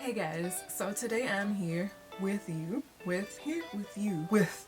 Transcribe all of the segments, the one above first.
Hey guys, so today I'm here with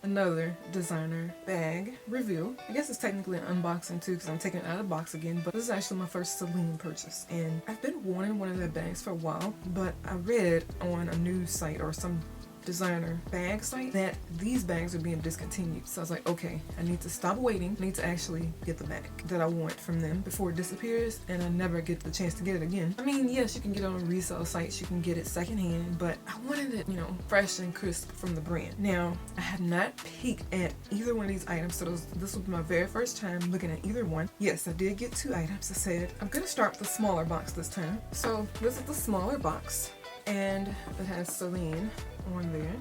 another designer bag review. I guess it's technically an unboxing too because I'm taking it out of the box again, but this is actually my first Celine purchase and I've been wanting one of their bags for a while, but I read on a news site or some designer bag site that these bags are being discontinued. So I was like, okay, I need to stop waiting. I need to actually get the bag that I want from them before it disappears and I never get the chance to get it again. I mean, yes, you can get it on resale sites, you can get it secondhand, but I wanted it, fresh and crisp from the brand. Now, I have not peeked at either one of these items, so this will be my very first time looking at either one. Yes, I did get two items. I said, I'm gonna start with the smaller box this time. So this is the smaller box and it has Celine on there.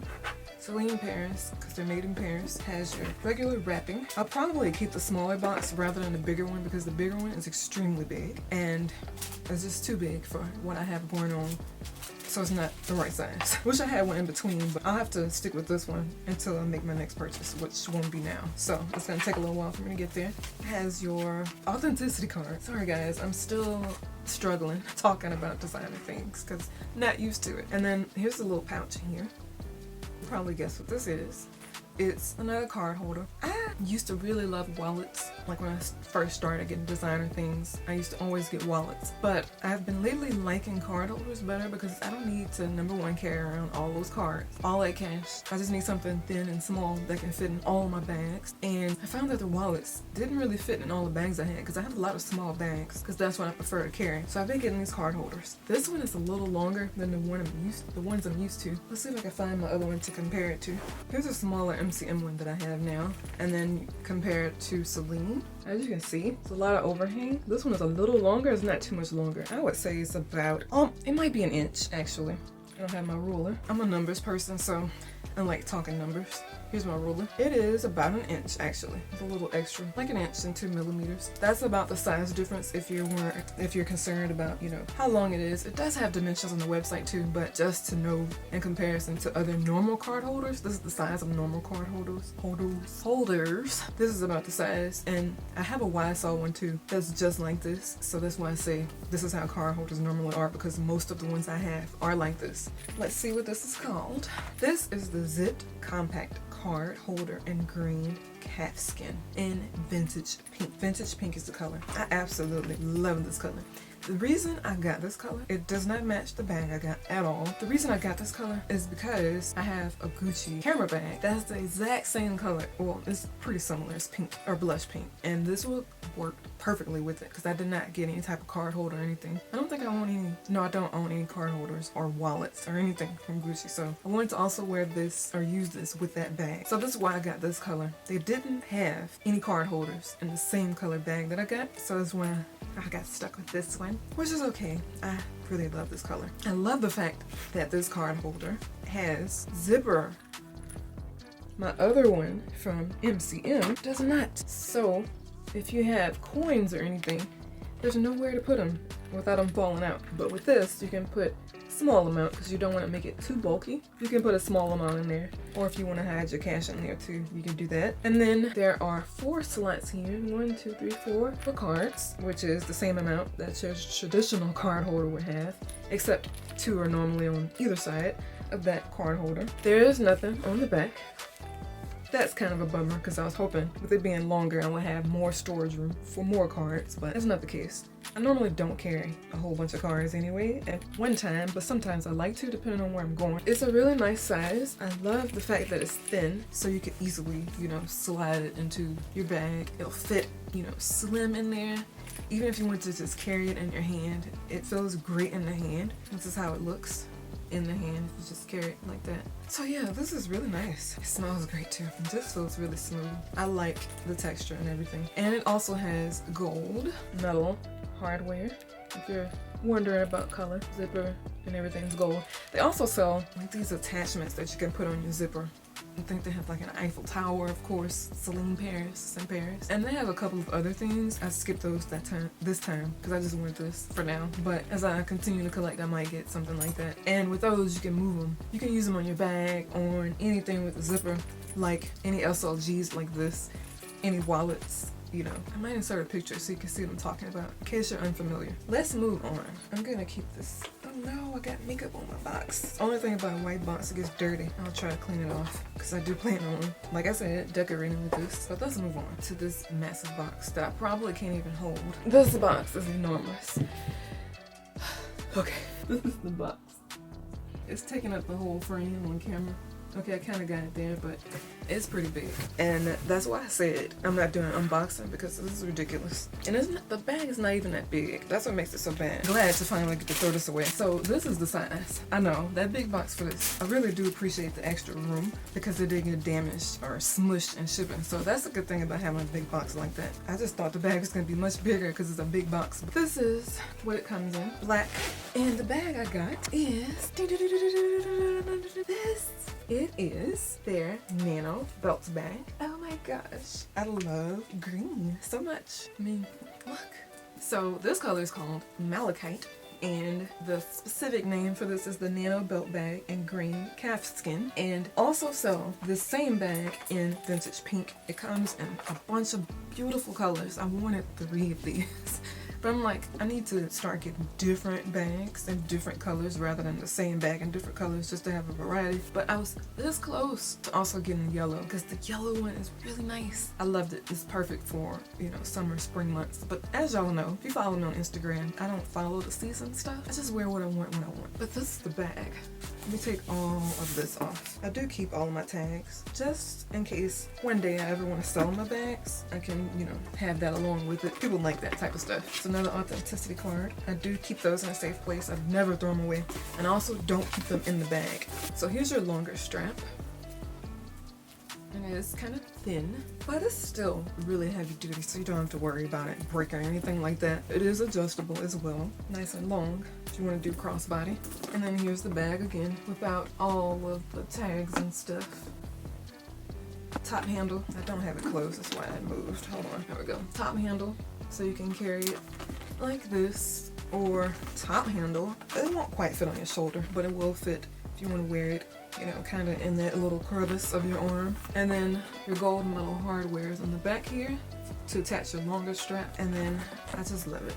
Celine Paris, because they're made in Paris, has your regular wrapping. I'll probably keep the smaller box rather than the bigger one because the bigger one is extremely big and it's just too big for what I have going on. So it's not the right size. Wish I had one in between, but I'll have to stick with this one until I make my next purchase, which won't be now. So it's gonna take a little while for me to get there. It has your authenticity card. Sorry guys, I'm still struggling talking about designer things because I'm not used to it. And then here's the little pouch in here. You'll probably guess what this is. It's another card holder. I used to really love wallets. Like when I first started getting designer things, I used to always get wallets. But I've been lately liking card holders better because I don't need to, number one, carry around all those cards, all that cash. I just need something thin and small that can fit in all of my bags. And I found that the wallets didn't really fit in all the bags I had because I have a lot of small bags because that's what I prefer to carry. So I've been getting these card holders. This one is a little longer than the ones I'm used to. Let's see if I can find my other one to compare it to. Here's a smaller MCM one that I have now, and then compare it to Celine. As you can see, it's a lot of overhang. This one is a little longer. It's not too much longer. I would say it's about, it might be an inch actually. I don't have my ruler. I'm a numbers person, so I like talking numbers. Here's my ruler. It is about an inch actually. It's a little extra, like an inch and 2 millimeters. That's about the size difference if you're concerned about, how long it is. It does have dimensions on the website too, but just to know in comparison to other normal card holders, this is the size of normal card holders. This is about the size, and I have a YSL one too that's just like this. So that's why I say this is how card holders normally are, because most of the ones I have are like this. Let's see what this is called. This is the Zipped Compact Card Holder in green calfskin in vintage pink. Vintage pink is the color. I absolutely love this color. The reason I got this color, it does not match the bag I got at all. The reason I got this color is because I have a Gucci camera bag that's the exact same color. Well, it's pretty similar. It's pink or blush pink, and this will work perfectly with it because I did not get any type of card holder or anything. I don't think I own any. No, I don't own any card holders or wallets or anything from Gucci. So I wanted to also wear this or use this with that bag. So this is why I got this color. They didn't have any card holders in the same color bag that I got, so that's why I got stuck with this one, which is okay. I really love this color. I love the fact that this card holder has zipper. My other one from MCM does not. So if you have coins or anything, there's nowhere to put them without them falling out. But with this, you can put small amount because you don't want to make it too bulky. You can put a small amount in there, or if you want to hide your cash in there too, you can do that. And then there are 4 slots here, 1, 2, 3, 4 for cards, which is the same amount that your traditional card holder would have, except 2 are normally on either side of that card holder. There is nothing on the back. That's kind of a bummer because I was hoping with it being longer I would have more storage room for more cards, but that's not the case. I normally don't carry a whole bunch of cards anyway at one time, but sometimes I like to depending on where I'm going. It's a really nice size. I love the fact that it's thin so you can easily, slide it into your bag. It'll fit, slim in there. Even if you want to just carry it in your hand, it feels great in the hand. This is how it looks in the hand if you just carry it like that. So yeah, this is really nice. It smells great too. It just feels really smooth. I like the texture and everything. And it also has gold metal hardware. If you're wondering about color, zipper and everything's gold. They also sell like these attachments that you can put on your zipper. I think they have like an Eiffel Tower, of course, Celine Paris in Paris. And they have a couple of other things. I skipped those this time because I just wanted this for now. But as I continue to collect, I might get something like that. And with those, you can move them. You can use them on your bag, on anything with a zipper, like any SLGs like this, any wallets. I might insert a picture so you can see what I'm talking about in case you're unfamiliar. Let's move on. I'm gonna keep this. Oh, no, I got makeup on my box. Only thing about a white box, it gets dirty. I'll try to clean it off because I do plan on, like I said, decorating with this. But let's move on to this massive box that I probably can't even hold. This box is enormous. Okay, this is the box. It's taking up the whole frame on camera. Okay, I kind of got it there, but it's pretty big. And that's why I said I'm not doing an unboxing, because this is ridiculous. And the bag is not even that big. That's what makes it so bad. Glad to finally get to throw this away. So this is the size. I know, that big box for this. I really do appreciate the extra room because it didn't get damaged or smushed in shipping. So that's a good thing about having a big box like that. I just thought the bag was going to be much bigger because it's a big box. But this is what it comes in. Black. And the bag I got is this. It is their Nano belt bag. Oh my gosh. I love green so much. I mean, look. So this color is called Malachite, and the specific name for this is the Nano belt bag in green calfskin, and also sell this same bag in vintage pink. It comes in a bunch of beautiful colors. I wanted 3 of these. But I'm like, I need to start getting different bags in different colors rather than the same bag in different colors, just to have a variety. But I was this close to also getting yellow, because the yellow one is really nice. I loved it. It's perfect for, you know, summer, spring months. But as y'all know, if you follow me on Instagram, I don't follow the season stuff. I just wear what I want when I want. But this is the bag. Let me take all of this off. I do keep all of my tags, just in case one day I ever want to sell my bags. I can, you know, have that along with it. People like that type of stuff. It's another authenticity card. I do keep those in a safe place. I've never thrown them away. And I also don't keep them in the bag. So here's your longer strap. And it is kind of thin, but it's still really heavy duty, so you don't have to worry about it breaking or anything like that. It is adjustable as well, nice and long if you want to do crossbody. And then here's the bag again without all of the tags and stuff. Top handle. I don't have it closed, that's why I moved. Hold on, there we go. Top handle, so you can carry it like this, or top handle. It won't quite fit on your shoulder, but it will fit if you want to wear it, you know, kind of in that little crevice of your arm. And then your gold metal hardware is on the back here to attach your longer strap. And then I just love it.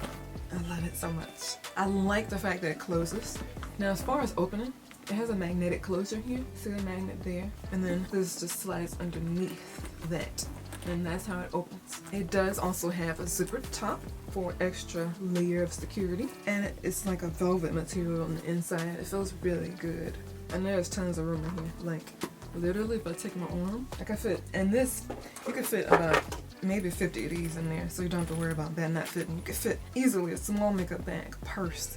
I love it so much. I like the fact that it closes. Now, as far as opening, it has a magnetic closure here. See the magnet there? And then this just slides underneath that. And that's how it opens. It does also have a zippered top for extra layer of security. And it's like a velvet material on the inside. It feels really good. And there's tons of room in here. Like, literally, if I take my arm, I can fit, and this, you could fit about maybe 50 of these in there, so you don't have to worry about that not fitting. You could fit easily a small makeup bag, a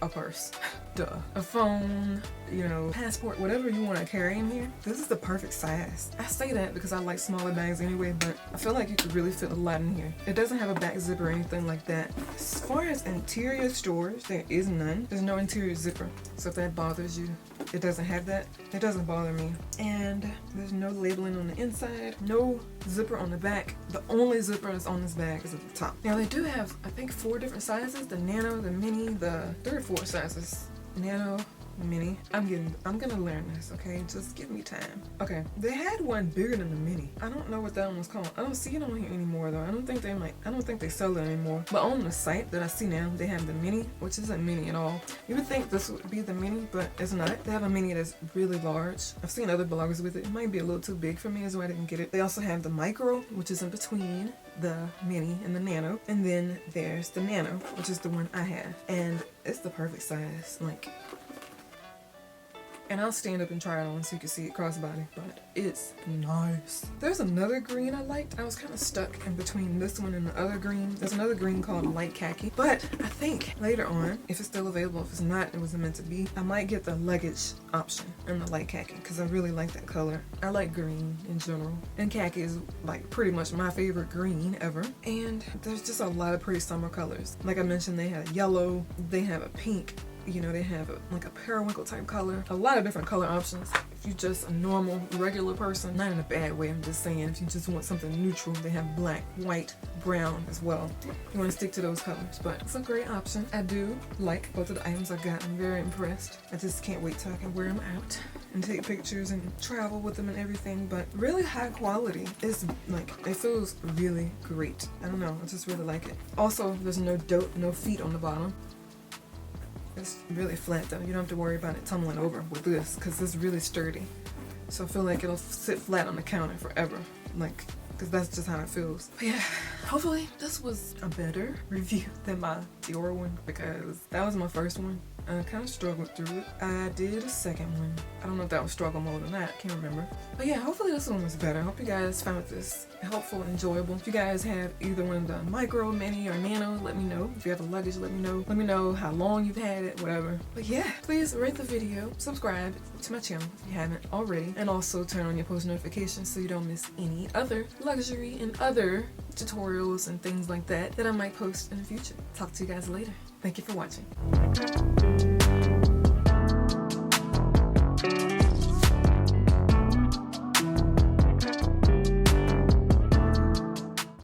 purse, duh, a phone, you know, passport, whatever you want to carry in here. This is the perfect size. I say that because I like smaller bags anyway, but I feel like you could really fit a lot in here. It doesn't have a back zipper or anything like that. As far as interior storage, there is none. There's no interior zipper, so if that bothers you, it doesn't have that. It doesn't bother me. And there's no labeling on the inside, no zipper on the back. The only zipper that's on this bag is at the top. Now they do have, I think, 4 different sizes: the Nano, the Mini, the 3 or 4 sizes. Nano, Mini. I'm gonna learn this, okay? Just give me time. Okay, they had one bigger than the Mini. I don't know what that one was called. I don't see it on here anymore though. I don't think they sell it anymore. But on the site that I see now, they have the Mini, which isn't Mini at all. You would think this would be the Mini, but it's not. They have a Mini that's really large. I've seen other bloggers with it. It might be a little too big for me, is why I didn't get it. They also have the Micro, which is in between the Mini and the Nano. And then there's the Nano, which is the one I have. And it's the perfect size. Like, and I'll stand up and try it on so you can see it crossbody, but it's nice. There's another green I liked. I was kind of stuck in between this one and the other green. There's another green called light khaki, but I think later on, if it's still available, if it's not, it wasn't meant to be, I might get the luggage option in the light khaki because I really like that color. I like green in general, and khaki is like pretty much my favorite green ever. And there's just a lot of pretty summer colors. Like I mentioned, they have yellow, they have a pink, you know, they have like a periwinkle type color, a lot of different color options. If you're just a normal, regular person, not in a bad way, I'm just saying, if you just want something neutral, they have black, white, brown as well. You want to stick to those colors, but it's a great option. I do like both of the items I got. I'm very impressed. I just can't wait till I can wear them out and take pictures and travel with them and everything. But really high quality. It's like, it feels really great. I don't know, I just really like it. Also, there's no feet on the bottom. It's really flat though. You don't have to worry about it tumbling over with this because it's really sturdy. So I feel like it'll sit flat on the counter forever. Like, because that's just how it feels. But yeah, hopefully this was a better review than my Dior one because that was my first one. I kind of struggled through it. I did a second one. I don't know if that was struggle mode or not. I can't remember. But yeah, hopefully this one was better. I hope you guys found this helpful and enjoyable. If you guys have either one of the micro, mini, or nano, let me know. If you have a luggage, let me know. Let me know how long you've had it, whatever. But yeah, please rate the video, subscribe to my channel if you haven't already, and also turn on your post notifications so you don't miss any other luxury and other tutorials and things like that I might post in the future. Talk to you guys later. Thank you for watching.